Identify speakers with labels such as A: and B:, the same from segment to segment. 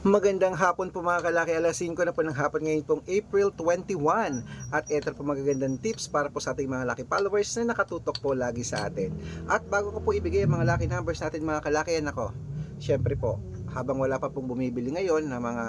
A: Magandang hapon po mga kalaki, alas 5 na po ng hapon ngayon pong April 21. At eto po magagandang tips para po sa ating mga lucky followers na nakatutok po lagi sa atin. At bago ko po ibigay ang mga lucky numbers natin mga kalaki, nako, syempre po, habang wala pa pong bumibili ngayon na mga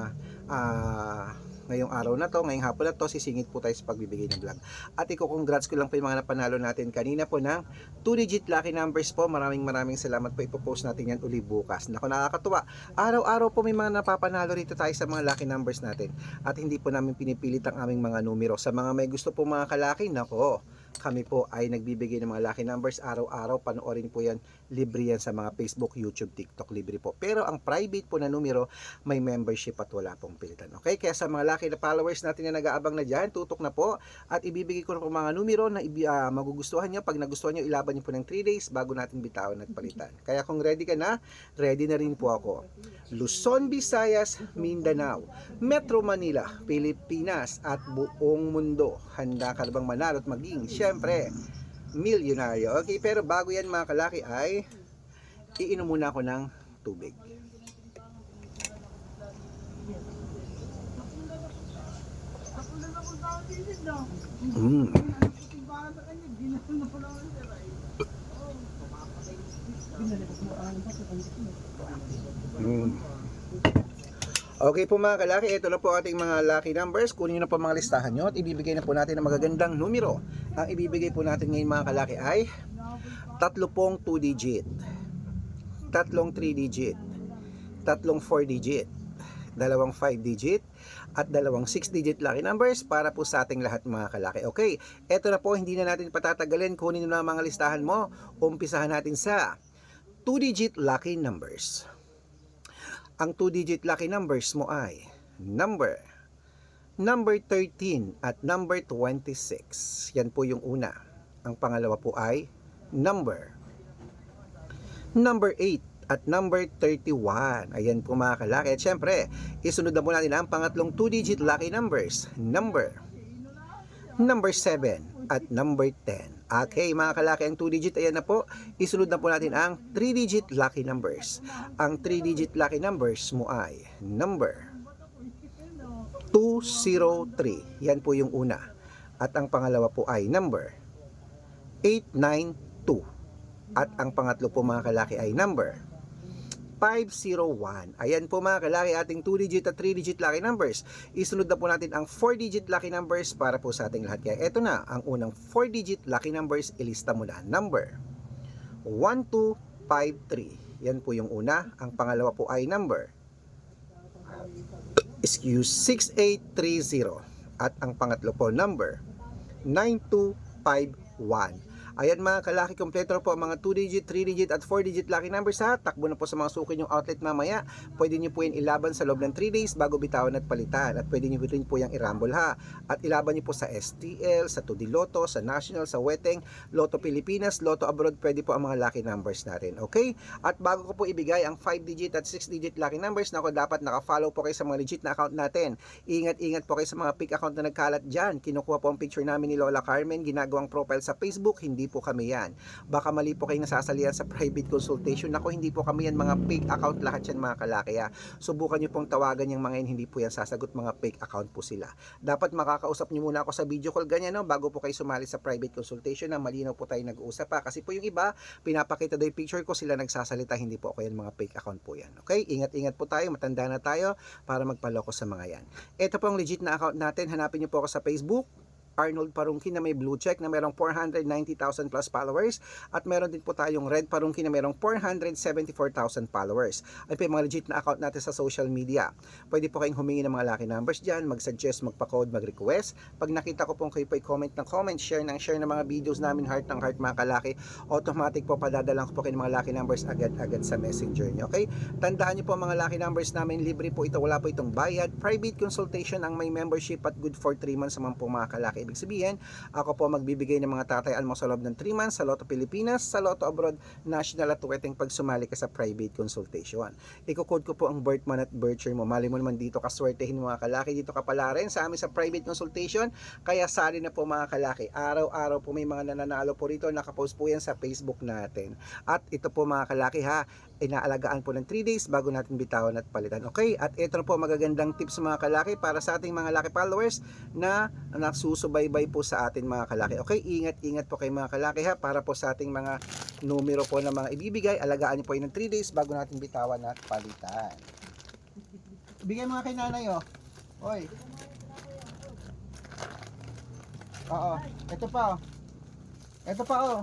A: ngayong araw na to, ngayong hapon na to, sisingit po tayo sa pagbibigay ng vlog. At congrats ko lang po yung mga napanalo natin kanina po ng 2-digit lucky numbers po. Maraming salamat po. Ipopost natin yan uli bukas. Naku, nakakatuwa. Araw-araw po may mga napapanalo rito tayo sa mga lucky numbers natin. At hindi po namin pinipilit ang aming mga numero. Sa mga may gusto po mga kalaki, nako, kami po ay nagbibigay ng mga lucky numbers araw-araw. Panoorin po yan. Libre yan sa mga Facebook, YouTube, TikTok. Libre po. Pero ang private po na numero, may membership at wala pong pilitan. Okay? Kaya sa mga lucky na followers natin na nag-aabang na dyan, tutok na po. At ibibigay ko na po mga numero na magugustuhan nyo. Pag nagustuhan nyo, ilaban nyo po ng 3 days bago natin bitawan at palitan. Kaya kung ready ka na, ready na rin po ako. Luzon, Visayas, Mindanao, Metro Manila, Pilipinas at buong mundo. Handa ka na bang manalo at maging, syempre, milyonaryo? Okay, pero bago yan mga kalaki ay iinom muna ako ng tubig. Okay po mga kalaki, ito na po ating mga lucky numbers. Kunin nyo na po mga listahan nyo at ibibigay na po natin ang magagandang numero. Ang ibibigay po natin ngayon mga kalaki ay 3 pong 2 digit, 3 3 digit, 3 4 digit, 2 5 digit, at 2 6 digit lucky numbers para po sa ating lahat mga kalaki. Okay, ito na po, hindi na natin patatagalin. Kunin nyo na mga listahan mo. Umpisahan natin sa 2 digit lucky numbers. Ang 2 digit lucky numbers mo ay number 13 at number 26. Yan po yung una. Ang pangalawa po ay number 8 at number 31. Ayan po mga kalaki. At syempre, isunod na po natin ang pangatlong 2 digit lucky numbers. Number 7 at number 10. Okay mga kalaki, ang 2 digit ayan na po. Isunod na po natin ang 3 digit lucky numbers. Ang 3 digit lucky numbers mo ay number 203. Yan po yung una. At ang pangalawa po ay number 892. At ang pangatlo po mga kalaki ay number 501. Ayan po mga kalaki, ating 2 digit at 3 digit lucky numbers. Isunod na po natin ang 4 digit lucky numbers para po sa ating lahat. Kaya eto na, ang unang 4 digit lucky numbers, ilista mo na. Number 1253. Yan po yung una. Ang pangalawa po ay number 6830. At ang pangatlo po number 9251. Ayan mga kalaki, kompleto po ang mga 2 digit, 3 digit at 4 digit lucky numbers ha. Takbo na po sa mga suki yung outlet mamaya. Pwede nyo po yan ilaban sa loob ng 3 days bago bitawan at palitan. At pwede nyo rin po yung i-rumble ha. At ilaban nyo po sa STL, sa 2D Lotto, sa National, sa Weteng, Lotto Pilipinas, Lotto Abroad. Pwede po ang mga lucky numbers natin. Okay? At bago ko po ibigay ang 5 digit at 6 digit lucky numbers, nako, dapat naka-follow po kayo sa mga legit na account natin. Ingat po kayo sa mga fake account na nagkalat dyan. Kinukuha po ang picture namin ni Lola Carmen, ginagawang profile sa Facebook. Hindi po kami yan. Baka mali po kayo nasasalihan sa private consultation. Nako, hindi po kami yan, mga fake account lahat yan mga kalaki. Subukan nyo pong tawagan yung mga yan, hindi po yan sasagot, mga fake account po sila. Dapat makakausap nyo muna ako sa video call ganyan, no, bago po kayo sumali sa private consultation na malinaw po tayo nag-uusap pa. Kasi po yung iba, pinapakita daw yung picture ko, sila nagsasalita, hindi po ako yan, mga fake account po yan. Okay, ingat po tayo, matanda na tayo para magpaloko sa mga yan. Ito po ang legit na account natin. Hanapin nyo po ako sa Facebook, Arnold Parungkin na may blue check na merong 490,000 plus followers, at meron din po tayong Red Parungkin na merong 474,000 followers. Ay po yung mga legit na account natin sa social media. Pwede po kayong humingi ng mga lucky numbers dyan, mag-suggest, magpa-code, mag-request. Pag nakita ko pong kayo po comment ng comment, share ng mga videos namin, heart ng heart mga kalaki, automatic po padadalang ko po kayo ng mga lucky numbers agad-agad sa messenger nyo. Okay? Tandaan nyo po mga lucky numbers namin, libre po ito, wala po itong bayad. Private consultation ang may membership at good for 3 months naman po mga kalaki. kalaki. Ibig sabihin, ako po magbibigay ng mga tatayaan mo sa loob ng 3 months sa Lotto Pilipinas, sa Lotto Abroad, national at tuweteng pag sumali ka sa private consultation. Iko-code ko po ang birth month at birth year mo. Mali mo naman dito kaswertehin mga kalaki. Dito ka pala rin sa amin sa private consultation. Kaya sali na po mga kalaki. Araw-araw po may mga nananalo po rito. Nakapost po yan sa Facebook natin. At ito po mga kalaki ha, inaalagaan po ng 3 days bago natin bitawan at palitan. Okay? At ito na po magagandang tips mga kalaki para sa ating mga laki followers na nagsusubaybay po sa atin mga kalaki. Okay? Ingat-ingat po kayo mga kalaki ha, para po sa ating mga numero po na mga ibibigay. Alagaan niyo po yun ng 3 days bago natin bitawan at palitan. Bigay mga kay nanay oh. Oy. Oo. Ito pa oh. Ito pa oh.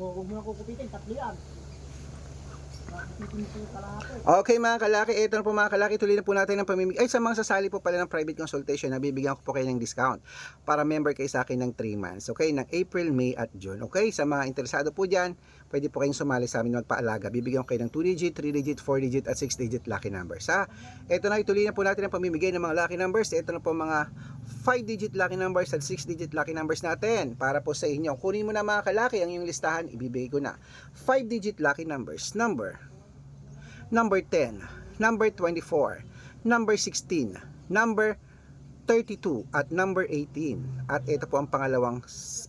B: Huwag mo na kukupitin, tatlo yan.
A: Okay mga kalaki, ito na po mga kalaki, tuloy na po natin ang pamimigay. Ay, sa mga sasali po pala ng private consultation, nabibigyan ko po kayo ng discount para member kayo sa akin ng 3 months. Okay, ng April, May at June. Okay, sa mga interesado po dyan, pwede po kayong sumali sa amin magpaalaga. Bibigyan ko kayo ng 2 digit, 3 digit, 4 digit at 6 digit lucky numbers. Ha? Ito na, ituloy na po natin ang pamimigay ng mga lucky numbers. Ito na po mga 5 digit lucky numbers at 6 digit lucky numbers natin para po sa inyo. Kunin mo na mga kalaki ang iyong listahan, ibibigay ko na. 5 digit lucky numbers, number 10, number 24, number 16, number 32 at number 18. At ito po ang pangalawang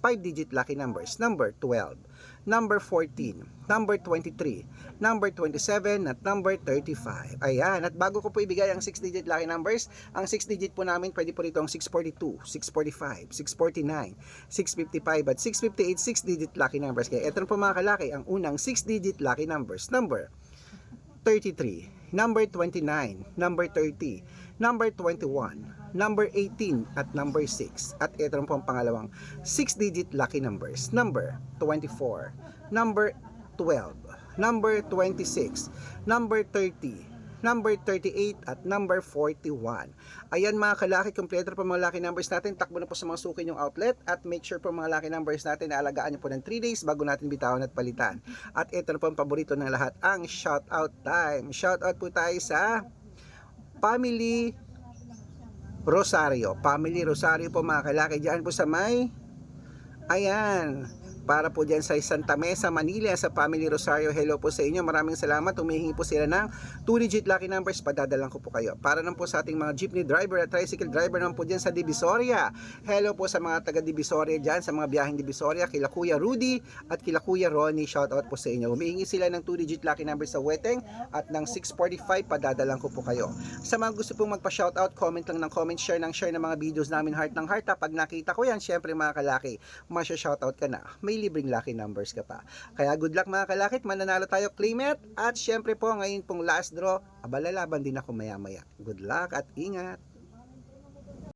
A: 5-digit lucky numbers, number 12, number 14, number 23, number 27 at number 35. Ayan, at bago ko po ibigay ang 6-digit lucky numbers, ang 6-digit po namin pwede po rito ang 642, 645, 649, 655 at 658 6-digit lucky numbers. Kaya ito na po mga kalaki ang unang 6-digit lucky numbers, number 33, number 29, number 30, number 21, number 18 at number 6. At ito na po ang pangalawang 6-digit lucky numbers, number 24, number 12, number 26, number 30, number 38 at number 41. Ayan mga kalaki, kompleto po mga lucky numbers natin. Takbo na po sa mga suki yung outlet at make sure po mga lucky numbers natin na alagaan nyo po ng 3 days bago natin bitawan at palitan. At ito na po ang paborito ng lahat, ang shoutout time. Shoutout po tayo sa Family Rosario. Family Rosario po mga kalaki, dyan po sa may, ayan, para po dyan sa Santa Mesa, Manila, sa Family Rosario. Hello po sa inyo, maraming salamat. Humihingi po sila ng 2-digit lucky numbers, padadalan ko po kayo. Para naman po sa ating mga jeepney driver at tricycle driver naman po dyan sa Divisoria. Hello po sa mga taga Divisoria dyan, sa mga biyaheng Divisoria, kila Kuya Rudy at kila Kuya Ronnie. Shoutout po sa inyo. Humihingi sila ng 2-digit lucky numbers sa Weteng at ng 645, padadalan ko po kayo. Sa mga gusto pong magpa-shoutout, comment lang ng comment, share ng mga videos namin, heart ng heart. Pag nakita ko yan, syempre mga kalaki, masya-shoutout ka na. May libreng lucky numbers ka pa. Kaya good luck mga kalakit, mananalo tayo, claim it. At syempre po, ngayon pong last draw, abalalaban din ako maya-maya. Good luck at ingat.